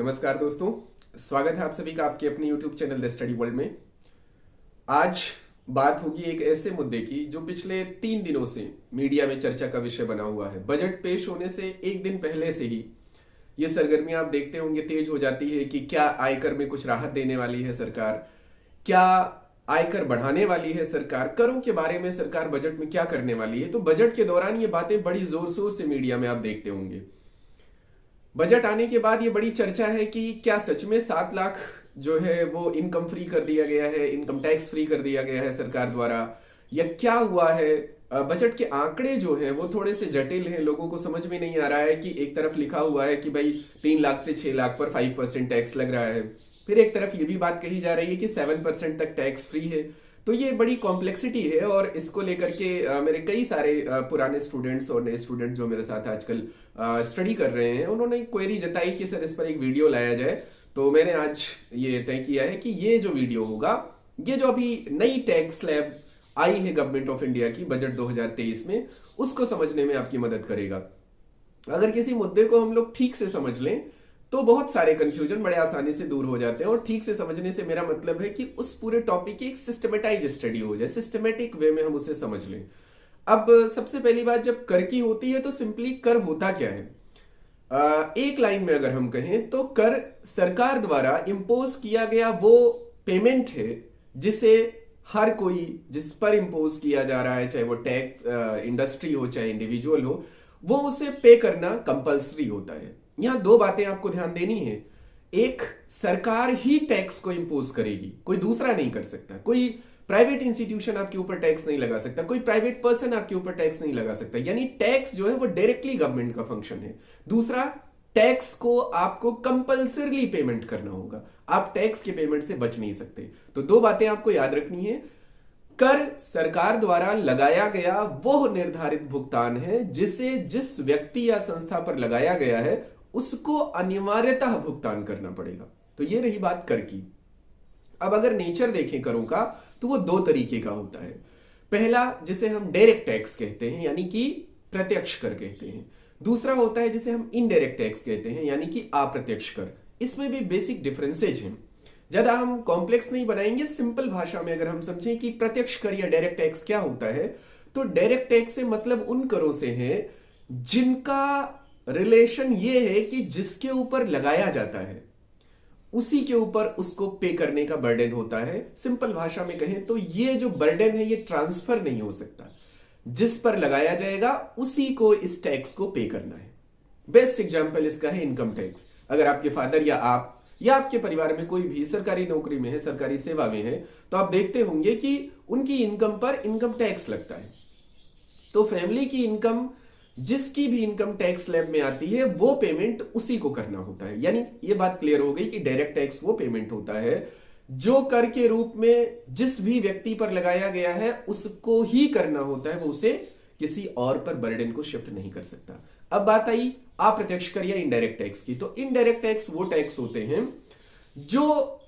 नमस्कार दोस्तों, स्वागत है आप सभी का आपके अपने YouTube channel the study world में। आज बात होगी एक ऐसे मुद्दे की जो पिछले 3 दिनों से मीडिया में चर्चा का विषय बना हुआ है। बजट पेश होने से एक दिन पहले से ही ये सरगर्मियां आप देखते होंगे तेज हो जाती है कि क्या आयकर में कुछ राहत देने वाली है सरकार, क्या आयकर बढ़ाने वाली है सरकार, करों के बारे में सरकार बजट में क्या करने वाली है। तो बजट के दौरान ये बातें बड़ी जोर शोर से मीडिया में आप देखते होंगे। बजट आने के बाद ये बड़ी चर्चा है कि क्या सच में 7 लाख जो है वो इनकम फ्री कर दिया गया है, इनकम टैक्स फ्री कर दिया गया है सरकार द्वारा, या क्या हुआ है। बजट के आंकड़े जो है वो थोड़े से जटिल हैं, लोगों को समझ में नहीं आ रहा है कि एक तरफ लिखा हुआ है कि भाई 3 लाख से 6 लाख पर 5% टैक्स लग रहा है, फिर एक तरफ ये भी बात कही जा रही है कि 7% तक टैक्स फ्री है। तो ये बड़ी कॉम्प्लेक्सिटी है और इसको लेकर के मेरे कई सारे पुराने स्टूडेंट्स और नए स्टूडेंट्स जो मेरे साथ आजकल स्टडी कर रहे हैं, उन्होंने क्वेरी जताई कि सर इस पर एक वीडियो लाया जाए। तो मैंने आज ये तय किया है कि ये जो वीडियो होगा, ये जो अभी नई टैक्स स्लैब आई है गवर्नमेंट ऑफ इंडिया की बजट 2023 में, उसको समझने में आपकी मदद करेगा। अगर किसी मुद्दे को हम लोग ठीक से समझ लें तो बहुत सारे कंफ्यूजन बड़े आसानी से दूर हो जाते हैं। और ठीक से समझने से मेरा मतलब है कि उस पूरे टॉपिक की एक सिस्टमेटाइज स्टडी हो जाए, सिस्टमेटिक वे में हम उसे समझ लें। अब सबसे पहली बात, जब कर की होती है तो सिंपली कर होता क्या है। एक लाइन में अगर हम कहें तो कर सरकार द्वारा इंपोज किया गया वो पेमेंट है जिसे हर कोई, जिस पर इंपोज किया जा रहा है, चाहे वो टैक्स इंडस्ट्री हो चाहे इंडिविजुअल हो, वो उसे पे करना कंपल्सरी होता है। यहां 2 बातें आपको ध्यान देनी है। एक, सरकार ही टैक्स को इंपोज करेगी, कोई दूसरा नहीं कर सकता। कोई प्राइवेट इंस्टीट्यूशन आपके ऊपर टैक्स नहीं लगा सकता, कोई प्राइवेट पर्सन आपके ऊपर टैक्स नहीं लगा सकता। यानी टैक्स जो है वो डायरेक्टली गवर्नमेंट का फंक्शन है। दूसरा, टैक्स को आपको कंपल्सरली पेमेंट करना होगा, आप टैक्स के पेमेंट से बच नहीं सकते। तो 2 बातें आपको याद रखनी है। कर सरकार द्वारा लगाया गया वो निर्धारित भुगतान है जिसे जिस व्यक्ति या संस्था पर लगाया गया है उसको अनिवार्यतः भुगतान करना पड़ेगा। तो ये रही बात कर की। अब अगर नेचर देखें करों का तो वो 2 तरीके का होता है। पहला, जिसे हम डायरेक्ट टैक्स कहते हैं, यानी कि प्रत्यक्ष कर कहते हैं। दूसरा होता है जिसे हम इनडायरेक्ट टैक्स कहते हैं, यानी कि अप्रत्यक्ष कर। इसमें भी बेसिक डिफरेंसेज हैं, ज्यादा हम कॉम्प्लेक्स नहीं बनाएंगे। सिंपल भाषा में अगर हम समझें कि प्रत्यक्ष कर या डायरेक्ट टैक्स क्या होता है, तो डायरेक्ट टैक्स से मतलब उन करों से है जिनका रिलेशन ये है कि जिसके ऊपर लगाया जाता है उसी के ऊपर उसको पे करने का बर्डन होता है। सिंपल भाषा में कहें तो ये जो बर्डन है ये ट्रांसफर नहीं हो सकता, जिस पर लगाया जाएगा उसी को इस टैक्स को पे करना है। बेस्ट एग्जांपल इसका है इनकम टैक्स। अगर आपके फादर या आप या आपके परिवार में कोई भी सरकारी नौकरी में है, सरकारी सेवा में है, तो आप देखते होंगे कि उनकी इनकम पर इनकम टैक्स लगता है। तो फैमिली की इनकम, जिसकी भी इनकम टैक्स स्लैब में आती है, वो पेमेंट उसी को करना होता है। यानी ये बात क्लियर हो गई कि डायरेक्ट टैक्स वो पेमेंट होता है जो कर के रूप में जिस भी व्यक्ति पर लगाया गया है उसको ही करना होता है, वो उसे किसी और पर बर्डन को शिफ्ट नहीं कर सकता। अब बात आई अप्रत्यक्ष कर या इनडायरेक्ट टैक्स की। तो इनडायरेक्ट टैक्स वो टैक्स होते हैं जो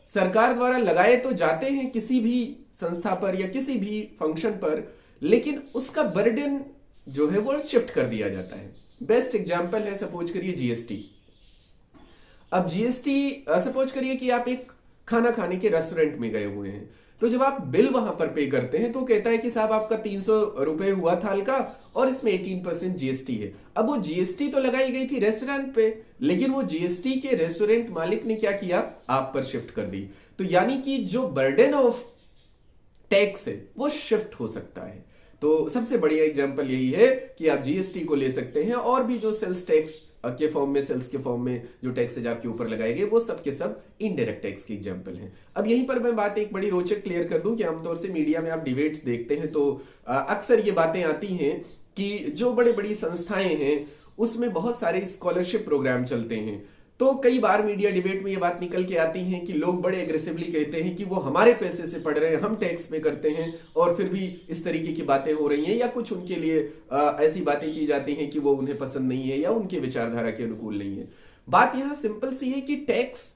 सरकार द्वारा लगाए तो जाते हैं किसी भी संस्था पर या किसी भी फंक्शन पर, लेकिन उसका बर्डन जो है वो शिफ्ट कर दिया जाता है। बेस्ट एग्जांपल है, सपोज करिए जीएसटी। अब जीएसटी, सपोज करिए कि आप एक खाना खाने के रेस्टोरेंट में गए हुए हैं, तो जब आप बिल वहां पर पे करते हैं तो कहता है कि साहब आपका 300 रुपए हुआ थाल का और इसमें 18% जीएसटी है। अब वो जीएसटी तो लगाई गई थी रेस्टोरेंट पे, लेकिन वो जीएसटी के रेस्टोरेंट मालिक ने क्या किया, आप पर शिफ्ट कर दी। तो यानी कि जो बर्डन ऑफ टैक्स है वो शिफ्ट हो सकता है। तो सबसे बढ़िया एग्जांपल यही है कि आप जीएसटी को ले सकते हैं और भी जो सेल्स टैक्स के फॉर्म में, सेल्स के फॉर्म में जो टैक्सेज आपके ऊपर लगाए गए, वो सब के सब इनडायरेक्ट टैक्स के एग्जांपल हैं। अब यहीं पर मैं बात एक बड़ी रोचक क्लियर कर दूं कि आमतौर से मीडिया में आप डिबेट्स देखते हैं तो अक्सर ये बातें आती हैं कि जो बड़ी बड़ी संस्थाएं हैं उसमें बहुत सारे स्कॉलरशिप प्रोग्राम चलते हैं। तो कई बार मीडिया डिबेट में ये बात निकल के आती है कि लोग बड़े एग्रेसिवली कहते हैं कि वो हमारे पैसे से पढ़ रहे हैं, हम टैक्स पे करते हैं, और फिर भी इस तरीके की बातें हो रही हैं, या कुछ उनके लिए ऐसी बातें की जाती हैं कि वो उन्हें पसंद नहीं है या उनके विचारधारा के अनुकूल नहीं है। बात यहां सिंपल सी है कि टैक्स,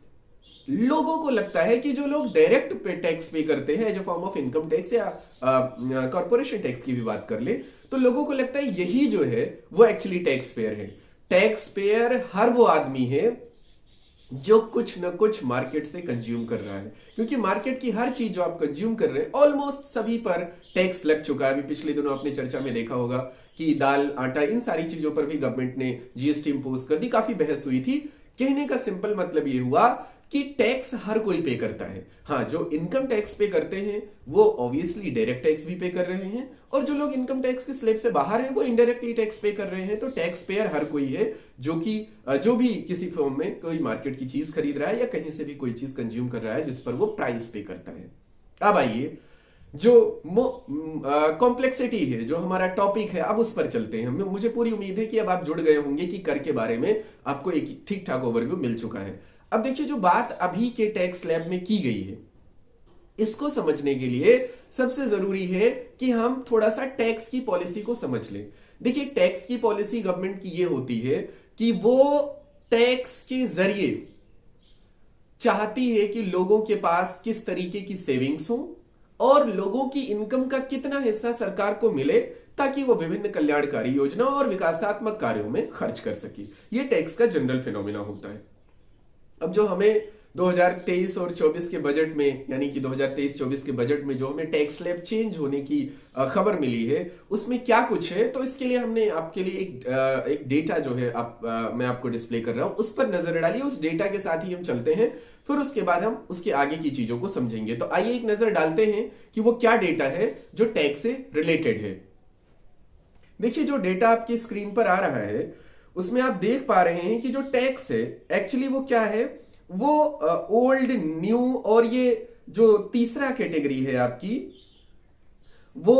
लोगों को लगता है कि जो लोग डायरेक्ट पे टैक्स पे करते हैं as a form of income tax या कॉर्पोरेशन टैक्स की भी बात कर ले, तो लोगों को लगता है यही जो है वो एक्चुअली टैक्स पेयर है। टैक्स पेयर हर वो आदमी है जो कुछ न कुछ मार्केट से कंज्यूम कर रहा है, क्योंकि मार्केट की हर चीज जो आप कंज्यूम कर रहे हैं ऑलमोस्ट सभी पर टैक्स लग चुका है। अभी पिछले दिनों आपने चर्चा में देखा होगा कि दाल, आटा, इन सारी चीजों पर भी गवर्नमेंट ने जीएसटी इंपोज कर दी, काफी बहस हुई थी। कहने का सिंपल मतलब ये हुआ कि टैक्स हर कोई पे करता है। हाँ, जो इनकम टैक्स पे करते हैं वो ऑब्वियसली डायरेक्ट टैक्स भी पे कर रहे हैं, और जो लोग इनकम टैक्स के स्लैब से बाहर हैं वो इनडायरेक्टली टैक्स पे कर रहे हैं। तो टैक्स पेयर हर कोई है जो भी किसी फॉर्म में कोई मार्केट की चीज खरीद रहा है या कहीं से भी कोई चीज कंज्यूम कर रहा है जिस पर वो प्राइस पे करता है। अब आइए, जो कॉम्प्लेक्सिटी है, जो हमारा टॉपिक है, अब उस पर चलते हैं। मुझे पूरी उम्मीद है कि अब आप जुड़ गए होंगे कि कर के बारे में आपको एक ठीक ठाक ओवरव्यू मिल चुका है। अब देखिए, जो बात अभी के टैक्स स्लैब में की गई है, इसको समझने के लिए सबसे जरूरी है कि हम थोड़ा सा टैक्स की पॉलिसी को समझ लें। देखिए, टैक्स की पॉलिसी गवर्नमेंट की ये होती है कि वो टैक्स के जरिए चाहती है कि लोगों के पास किस तरीके की सेविंग्स हो और लोगों की इनकम का कितना हिस्सा सरकार को मिले ताकि वो विभिन्न कल्याणकारी योजना और विकासात्मक कार्यों में खर्च कर सके। ये टैक्स का जनरल फिनोमिना होता है। अब जो हमें 2023 और 24 के बजट में, यानी कि 2023-24 के बजट में जो हमें टैक्स स्लैब चेंज होने की खबर मिली है, उसमें क्या कुछ है, तो इसके लिए हमने आपके लिए एक डेटा जो है मैं आपको डिस्प्ले कर रहा हूं, उस पर नजर डालिए। उस डेटा के साथ ही हम चलते हैं, फिर उसके बाद हम उसके आगे की चीजों को समझेंगे। तो आइए एक नजर डालते हैं कि वो क्या डेटा है जो टैक्स से रिलेटेड है। देखिए, जो डेटा आपकी स्क्रीन पर आ रहा है उसमें आप देख पा रहे हैं कि जो टैक्स है एक्चुअली वो क्या है, वो ओल्ड, न्यू और ये जो तीसरा कैटेगरी है आपकी, वो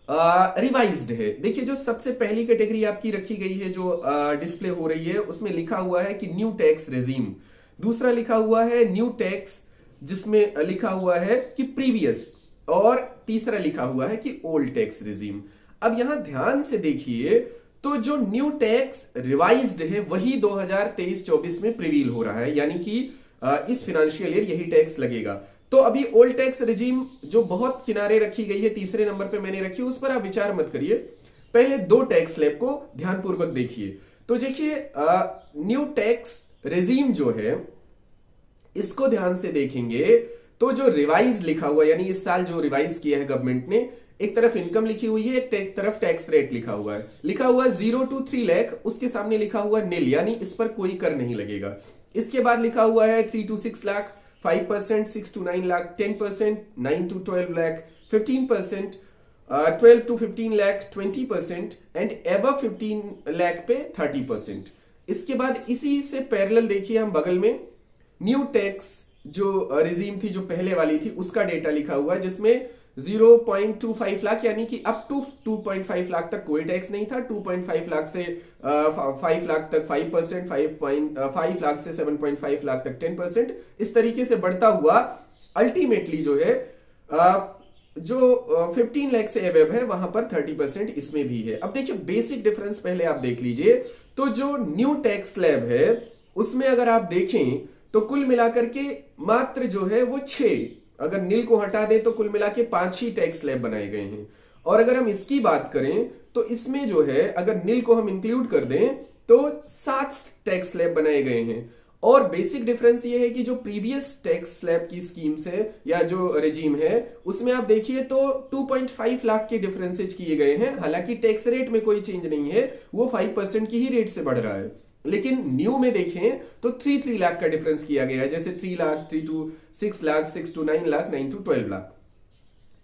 रिवाइज्ड है। देखिए, जो सबसे पहली कैटेगरी आपकी रखी गई है जो डिस्प्ले हो रही है, उसमें लिखा हुआ है कि न्यू टैक्स रेजीम। दूसरा लिखा हुआ है न्यू टैक्स, जिसमें लिखा हुआ है कि प्रीवियस, और तीसरा लिखा हुआ है कि ओल्ड टैक्स रेजीम। अब यहां ध्यान से देखिए, तो जो न्यू टैक्स रिवाइज्ड है वही 2023-24 में प्रिवील हो रहा है, यानी कि इस फाइनेंशियल ईयर यही टैक्स लगेगा। तो अभी ओल्ड टैक्स रिजीम जो बहुत किनारे रखी गई है, तीसरे नंबर पे मैंने रखी, उस पर आप विचार मत करिए। पहले दो टैक्स स्लैब को ध्यानपूर्वक देखिए। तो देखिए, न्यू टैक्स रिजीम जो है, इसको ध्यान से देखेंगे तो जो रिवाइज लिखा हुआ, यानी इस साल जो रिवाइज किया है गवर्नमेंट ने, एक तरफ इनकम लिखी हुई है, एक तरफ टैक्स रेट लिखा हुआ है। लिखा हुआ 0 to 3 लाख, उसके सामने लिखा हुआ निल, यानी इस पर कोई कर नहीं लगेगा। इसके बाद लिखा हुआ है 3 to 6 lakh 5%, 6 to 9 lakh 10%, 9 to 12 lakh 15%, 12 to 15 lakh 20% and above 15 lakh पे 30%। इसके बाद इसी से पैरेलल देखिए, हम बगल में न्यू टैक्स जो रिजीम थी, जो पहले वाली थी, उसका डेटा लिखा हुआ है, जिसमें 0.25 लाख, यानी कि अप टू 2.5 लाख तक कोई टैक्स नहीं था। 2.5 लाख से 5 लाख तक 5%, 5 लाख से 7.5 लाख तक 10%, इस तरीके से बढ़ता हुआ अल्टीमेटली जो है जो 15 लाख से एबव है वहां पर 30% इसमें भी है। अब देखिए, बेसिक डिफरेंस पहले आप देख लीजिए। तो जो न्यू टैक्स स्लैब है उसमें अगर आप देखें तो कुल मिलाकर के मात्र जो है वो 6, अगर नील को हटा दें तो कुल मिला के 5 ही टैक्स स्लैब बनाए गए हैं। और अगर हम इसकी बात करें तो इसमें जो है, अगर नील को हम इंक्लूड कर दें तो 7 टैक्स स्लैब बनाए गए हैं। और बेसिक डिफरेंस ये है कि जो प्रीवियस टैक्स स्लैब की स्कीम्स है या जो रेजीम है, उसमें आप देखिए तो 2.5 लाख के डिफरेंसेज किए गए हैं। हालांकि टैक्स रेट में कोई चेंज नहीं है, वो 5% की ही रेट से बढ़ रहा है। लेकिन न्यू में देखें तो 3 लाख का डिफरेंस किया गया है, जैसे 3 lakh, 3 to 6 lakh, 6 to 9 lakh, 9 to 12 lakh.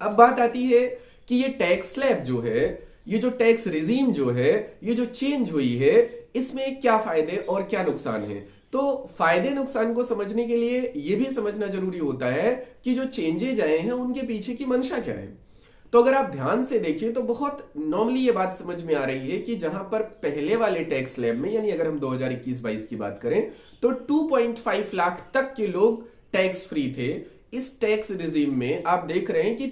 अब बात आती है कि ये टैक्स स्लैब जो है, ये जो टैक्स रेजीम जो है, ये जो चेंज हुई है, इसमें क्या फायदे और क्या नुकसान है। तो फायदे नुकसान को समझने के लिए यह भी समझना जरूरी होता है कि जो चेंजेज आए हैं उनके पीछे की मंशा क्या है। तो अगर आप ध्यान से देखिए तो बहुत नॉर्मली ये बात समझ में आ रही है कि जहां पर पहले वाले टैक्स स्लैब में, यानी अगर हम 2021-22 की बात करें तो 2.5 लाख तक के लोग टैक्स फ्री थे। इस टैक्स रिजीम में आप देख रहे हैं कि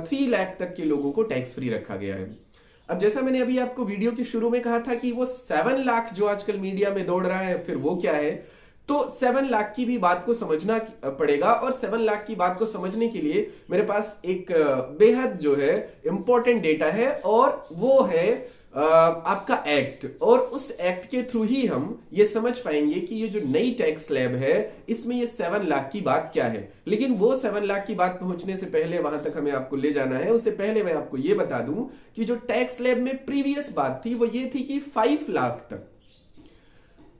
3 लाख तक के लोगों को टैक्स फ्री रखा गया है। अब जैसा मैंने अभी आपको वीडियो के शुरू में कहा था कि वो 7 लाख जो आजकल मीडिया में दौड़ रहा है, फिर वो क्या है, तो 7 लाख की भी बात को समझना पड़ेगा। और 7 लाख की बात को समझने के लिए मेरे पास एक बेहद जो है इंपॉर्टेंट डेटा है, और वो है आपका एक्ट, और उस एक्ट के थ्रू ही हम ये समझ पाएंगे कि ये जो नई टैक्स स्लैब है इसमें ये 7 लाख की बात क्या है। लेकिन वो 7 लाख की बात पहुंचने से पहले, वहां तक हमें आपको ले जाना है, उससे पहले मैं आपको ये बता दूं कि जो टैक्स स्लैब में प्रीवियस बात थी वो ये थी कि 5 लाख तक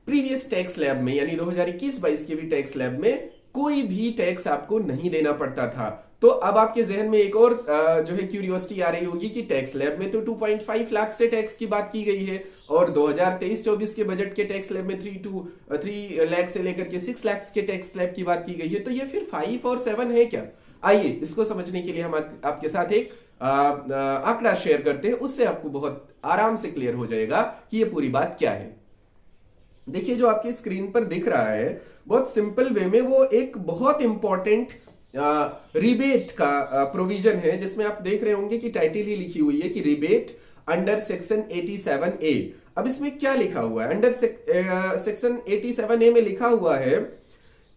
प्रीवियस टैक्स स्लैब में, यानी 2021-22 के भी टैक्स स्लैब में कोई भी टैक्स आपको नहीं देना पड़ता था। तो अब आपके जहन में एक और जो है क्यूरियोसिटी आ रही होगी कि टैक्स स्लैब में तो 2.5 लाख से टैक्स की बात की गई है और 2023-24 के बजट के टैक्स स्लैब में 3 लाख से लेकर के 6 लाख के टैक्स स्लैब की बात की गई है। तो ये फिर 5 और 7 है क्या? आइए इसको समझने के लिए हम आपके साथ एक आंकड़ा शेयर करते हैं, उससे आपको बहुत आराम से क्लियर हो जाएगा कि ये पूरी बात क्या है। देखिए जो आपकी स्क्रीन पर दिख रहा है, बहुत सिंपल वे में वो एक बहुत इंपॉर्टेंट रिबेट का प्रोविजन है, जिसमें आप देख रहे होंगे कि टाइटल ही लिखी हुई है कि रिबेट अंडर सेक्शन 87A। अब इसमें क्या लिखा हुआ है? अंडर सेक्शन 87A में लिखा हुआ है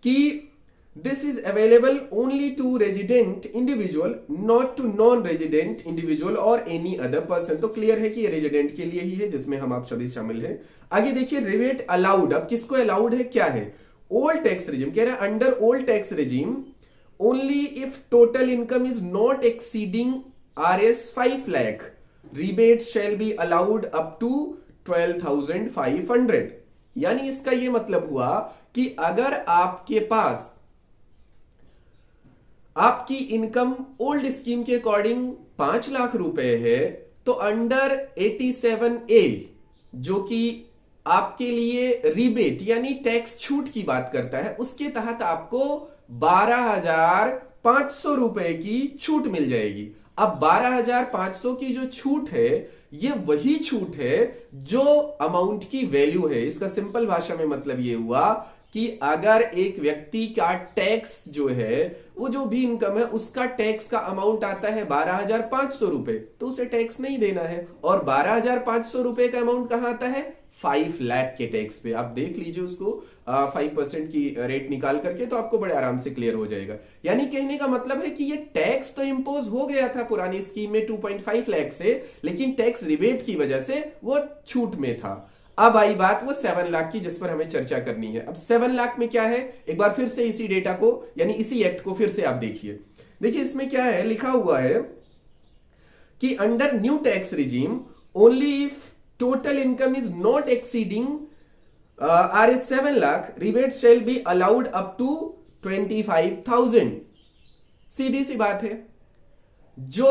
कि this is available only to resident individual, not to non resident individual और एनी अदर पर्सन। तो क्लियर है कि ये रेजिडेंट के लिए ही है, जिसमें हम आप सभी शामिल हैं। आगे देखिए रिबेट अलाउड, अब किसको अलाउड है, क्या है? ओल्ड टैक्स रिजीम कह रहा है, under old tax regime only if total income is not exceeding Rs 5 lakh, rebates shall be allowed up to 12,500। यानी इसका यह मतलब हुआ कि अगर आपके पास आपकी इनकम ओल्ड स्कीम के अकॉर्डिंग 5 लाख रुपए है, तो अंडर 87A जो कि आपके लिए रिबेट यानी टैक्स छूट की बात करता है, उसके तहत आपको 12,500 रुपए की छूट मिल जाएगी। अब 12,500 की जो छूट है ये वही छूट है जो अमाउंट की वैल्यू है। इसका सिंपल भाषा में मतलब ये हुआ कि अगर एक व्यक्ति का टैक्स जो है, वो जो भी इनकम है उसका टैक्स का अमाउंट आता है 12,500 रुपए, तो उसे टैक्स नहीं देना है। और 12,500 रुपए का अमाउंट कहां आता है? 5 लाख के टैक्स पे। आप देख लीजिए उसको 5% की रेट निकाल करके, तो आपको बड़े आराम से क्लियर हो जाएगा। यानी कहने का मतलब है कि ये टैक्स तो इंपोज हो गया था पुरानी स्कीम में 2.5 लाख से, लेकिन टैक्स रिबेट की वजह से वो छूट में था। अब आई बात वो 7 लाख की, जिस पर हमें चर्चा करनी है। अब 7 लाख में क्या है, एक बार फिर से इसी डेटा को यानी इसी एक्ट को फिर से आप देखिए। देखिए इसमें क्या है, लिखा हुआ है कि under new tax regime only if total income is not exceeding Rs 7 lakh, rebates shall be allowed up to 25,000। सीधी सी बात है, जो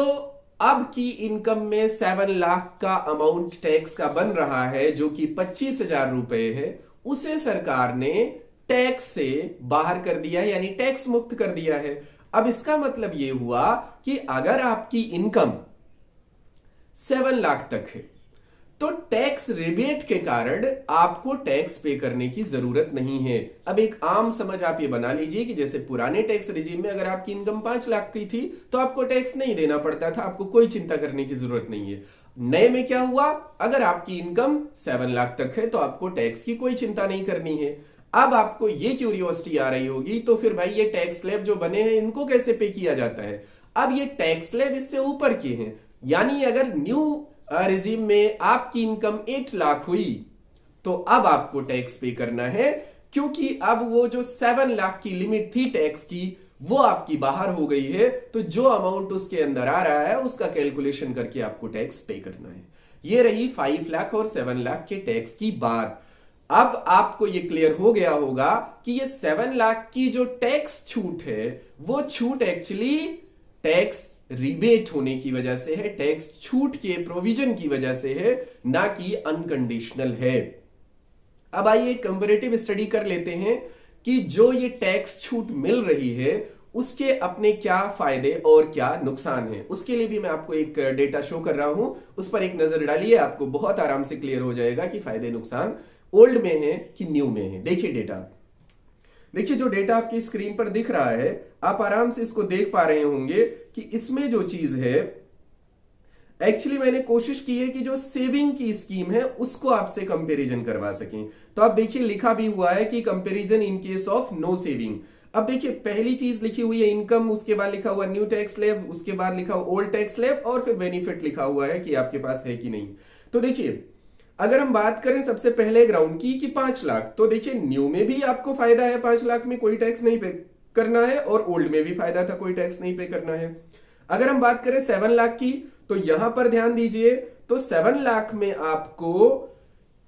अब की इनकम में 7 लाख का अमाउंट टैक्स का बन रहा है, जो कि 25,000 रुपए है, उसे सरकार ने टैक्स से बाहर कर दिया है, यानी टैक्स मुक्त कर दिया है। अब इसका मतलब यह हुआ कि अगर आपकी इनकम 7 लाख तक है तो टैक्स रिबेट के कारण आपको टैक्स पे करने की जरूरत नहीं है। अब एक आम समझ आप ये बना लीजिए कि जैसे पुराने टैक्स रिजीम में अगर आपकी इनकम 5 लाख की थी तो आपको टैक्स नहीं देना पड़ता था, आपको कोई चिंता करने की जरूरत नहीं है। नए में क्या हुआ, अगर आपकी इनकम 7 लाख तक है तो आपको टैक्स की कोई चिंता नहीं करनी है। अब आपको ये क्यूरियोसिटी आ रही होगी, तो फिर भाई ये टैक्स स्लैब जो बने हैं इनको कैसे पे किया जाता है? अब ये टैक्स स्लैब इससे ऊपर के हैं, यानी अगर न्यू रिजीम में आपकी इनकम 8 लाख हुई तो अब आपको टैक्स पे करना है, क्योंकि अब वो जो 7 लाख की लिमिट थी टैक्स की वो आपकी बाहर हो गई है। तो जो अमाउंट उसके अंदर आ रहा है उसका कैलकुलेशन करके आपको टैक्स पे करना है। ये रही 5 लाख और 7 लाख के टैक्स की बात। अब आपको ये क्लियर हो गया होगा कि ये 7 लाख की जो टैक्स छूट है वो छूट एक्चुअली टैक्स रिबेट होने की वजह से है, टैक्स छूट के प्रोविजन की वजह से है, ना कि अनकंडीशनल है। अब आइए कंपैरेटिव स्टडी कर लेते हैं कि जो ये टैक्स छूट मिल रही है उसके अपने क्या फायदे और क्या नुकसान है। उसके लिए भी मैं आपको एक डेटा शो कर रहा हूं, उस पर एक नजर डालिए, आपको बहुत आराम से क्लियर हो जाएगा कि फायदे नुकसान ओल्ड में है कि न्यू में है। देखिए डेटा, देखिए जो डेटा आपकी स्क्रीन पर दिख रहा है, आप आराम से इसको देख पा रहे होंगे कि इसमें जो चीज है एक्चुअली मैंने कोशिश की है कि जो सेविंग की स्कीम है उसको आपसे कंपैरिजन करवा सकें। तो आप देखिए लिखा भी हुआ है कि comparison in case of no saving. अब देखिए पहली चीज लिखी हुई है इनकम, उसके बाद लिखा हुआ न्यू टैक्स स्लैब, उसके बाद लिखा हुआ ओल्ड टैक्स स्लैब और फिर बेनिफिट लिखा हुआ है कि आपके पास है कि नहीं। तो देखिए, अगर हम बात करें सबसे पहले ग्राउंड की कि 5 लाख, तो देखिए न्यू में भी आपको फायदा है, 5 लाख में कोई टैक्स नहीं पे करना है, और ओल्ड में भी फायदा था, कोई टैक्स नहीं पे करना है। अगर हम बात करें 7 लाख की, तो यहां पर ध्यान दीजिए, तो 7 लाख में आपको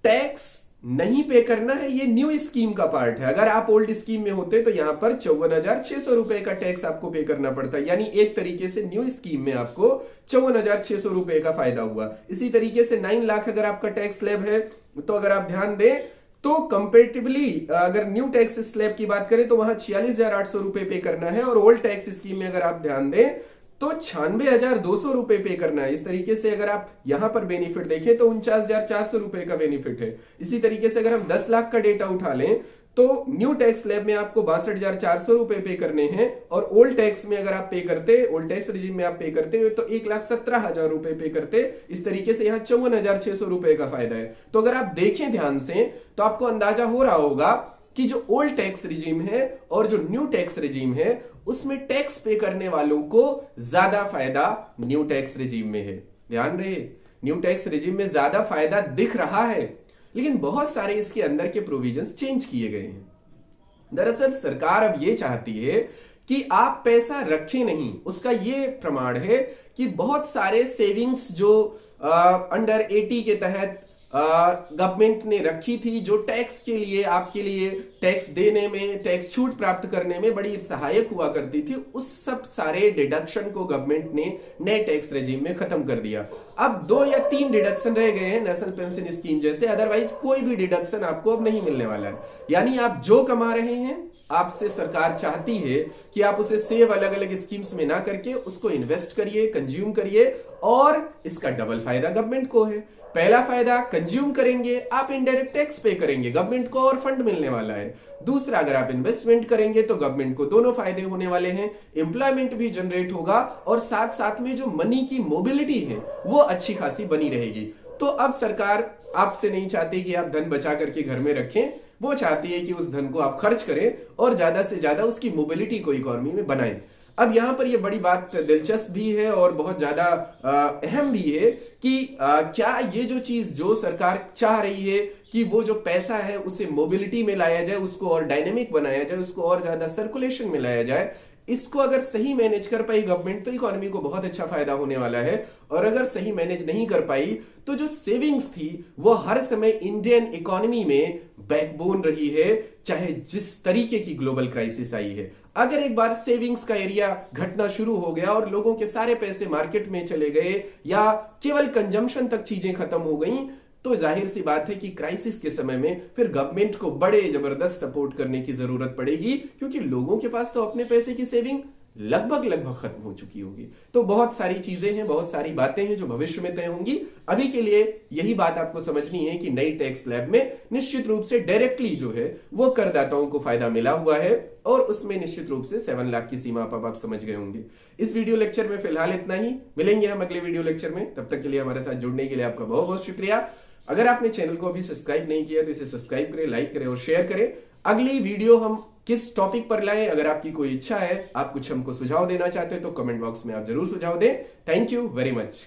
टैक्स नहीं पे करना है, ये न्यू स्कीम का पार्ट है। अगर आप ओल्ड स्कीम में होते तो यहां पर 54,600 रुपए का टैक्स आपको पे करना पड़ता है, यानी एक तरीके से न्यू स्कीम में आपको 54,600 रुपए का फायदा हुआ। इसी तरीके से 9 लाख अगर आपका टैक्स स्लैब है, तो अगर आप ध्यान दें तो कंपेरेटिवली अगर न्यू टैक्स स्लैब की बात करें तो वहां 46,800 रुपए पे करना है, और ओल्ड टैक्स स्कीम में अगर आप ध्यान दें तो 96,200 रुपए पे करना है। इस तरीके से अगर आप यहां पर बेनिफिट देखें तो 49,400 रुपए का बेनिफिट है। इसी तरीके से अगर हम 10 लाख का डेटा उठा लें तो न्यू टैक्स स्लैब में आपको 62,400 रुपए पे करने हैं, और ओल्ड टैक्स में अगर आप पे करते, ओल्ड टैक्स रिजीम में आप पे करते तो 1,17,000 रुपए पे करते। इस तरीके से यहाँ 54,600 रुपए का फायदा है। तो अगर आप देखें ध्यान से तो आपको अंदाजा हो रहा होगा कि जो ओल्ड टैक्स रिजीम है और जो न्यू टैक्स रिजीम है उसमें टैक्स पे करने वालों को ज्यादा फायदा न्यू टैक्स रिजीम में है। ध्यान रहे, न्यू टैक्स रिजीम में ज्यादा फायदा दिख रहा है, लेकिन बहुत सारे इसके अंदर के प्रोविजंस चेंज किए गए हैं। दरअसल सरकार अब ये चाहती है कि आप पैसा रखें नहीं। उसका ये प्रमाण है कि बहुत सारे सेविंग्स जो अंडर 80 के तहत गवर्नमेंट ने रखी थी, जो टैक्स के लिए आपके लिए टैक्स देने में, टैक्स छूट प्राप्त करने में बड़ी सहायक हुआ करती थी, उस सब सारे डिडक्शन को गवर्नमेंट ने नए टैक्स रेजिम में खत्म कर दिया। अब 2 या 3 डिडक्शन रह गए हैं नेशनल पेंशन स्कीम जैसे, अदरवाइज कोई भी डिडक्शन आपको अब नहीं मिलने वाला है। यानी आप जो कमा रहे हैं, आपसे सरकार चाहती है कि आप उसे सेव अलग अलग स्कीम्स में ना करके उसको इन्वेस्ट करिए, कंज्यूम करिए, और इसका डबल फायदा गवर्नमेंट को है। पहला फायदा, कंज्यूम करेंगे आप, इनडायरेक्ट टैक्स पे करेंगे, गवर्नमेंट को और फंड मिलने वाला है। दूसरा, अगर आप इन्वेस्टमेंट करेंगे तो गवर्नमेंट को दोनों फायदे होने वाले हैं, एम्प्लॉयमेंट भी जनरेट होगा, और साथ साथ में जो मनी की मोबिलिटी है वो अच्छी खासी बनी रहेगी। तो अब सरकार आपसे नहीं चाहती कि आप धन बचा करके घर में रखें, वो चाहती है कि उस धन को आप खर्च करें और ज्यादा से ज्यादा उसकी मोबिलिटी को इकोनॉमी में बनाएं। अब यहां पर ये बड़ी बात दिलचस्प भी है और बहुत ज्यादा अहम भी है कि क्या ये जो चीज जो सरकार चाह रही है कि वो जो पैसा है उसे मोबिलिटी में लाया जाए, उसको और डायनेमिक बनाया जाए, उसको और ज्यादा सर्कुलेशन में लाया जाए, इसको अगर सही मैनेज कर पाई गवर्नमेंट तो इकोनॉमी को बहुत अच्छा फायदा होने वाला है। और अगर सही मैनेज नहीं कर पाई तो जो सेविंग्स थी वो हर समय इंडियन इकोनॉमी में बैकबोन रही है, चाहे जिस तरीके की ग्लोबल क्राइसिस आई है। अगर एक बार सेविंग्स का एरिया घटना शुरू हो गया और लोगों के सारे पैसे मार्केट में चले गए या केवल कंजम्पशन तक चीजें खत्म हो गई, तो जाहिर सी बात है कि क्राइसिस के समय में फिर गवर्नमेंट को बड़े जबरदस्त सपोर्ट करने की जरूरत पड़ेगी, क्योंकि लोगों के पास तो अपने पैसे की सेविंग लगभग खत्म हो चुकी होगी। तो बहुत सारी चीजें हैं, बहुत सारी बातें हैं जो भविष्य में तय होंगी। अभी के लिए यही बात आपको समझनी है कि नई टैक्स स्लैब में निश्चित रूप से डायरेक्टली जो है वो करदाताओं को फायदा मिला हुआ है, और उसमें निश्चित रूप से 7 लाख की सीमा आप समझ गए होंगे। इस वीडियो लेक्चर में फिलहाल इतना ही, मिलेंगे हम अगले वीडियो लेक्चर में। तब तक के लिए हमारे साथ जुड़ने के लिए आपका बहुत बहुत शुक्रिया। अगर आपने चैनल को अभी सब्सक्राइब नहीं किया तो इसे सब्सक्राइब करें, लाइक करें और शेयर करें। अगली वीडियो हम किस टॉपिक पर लाएं, अगर आपकी कोई इच्छा है, आप कुछ हमको सुझाव देना चाहते हैं तो कमेंट बॉक्स में आप जरूर सुझाव दें। Thank you very much.